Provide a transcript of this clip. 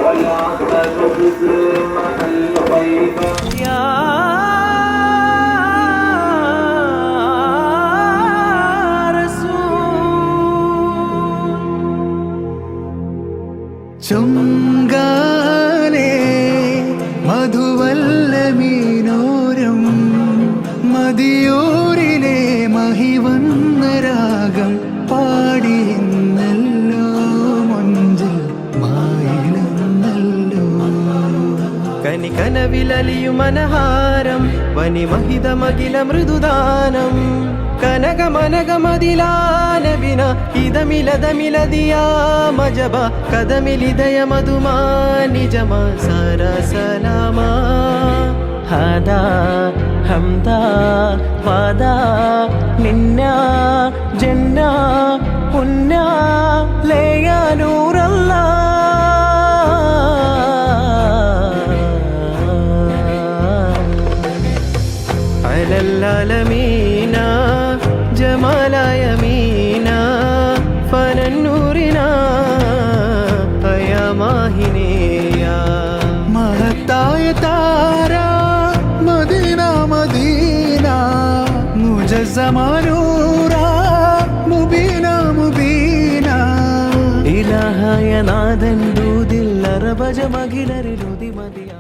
ولا تبذر مع الغيبة يا ചുങ്കാലേ മധുവല്ലമീനോരം മതിയൂരിലെ മഹിവന്ന രാഗം പാടിയെന്നല്ലോ മൊഞ്ചിൽ മായിലെന്നല്ലോ കനികനവിലലിയുമനഹാരം വനിമഹിതമകില മൃദുദാനം കനകമനകമതിലാനബിന ഇതമിലതമിലതിയാ മജബ കദമിലിദയ മധുമാ നിജമാ സാരാ സലാമാ ഹാദാ ഹംദാ വാദാ നിന്നാ ജന്നാ പുന്നാ ലേയാ നൂറല്ലാ അലല്ലാലമീനാ ജമാലായ മീന ഫനന്നൂരിന അയമാഹിനേയ മഹത്തായ താര മദീന മദീന മുജസ്സമാനൂറ മുബീന മുബീന ഇലാഹായ നാദൻ ദൂതിൽ അറബജ മകിലരിലുതി മതിയാ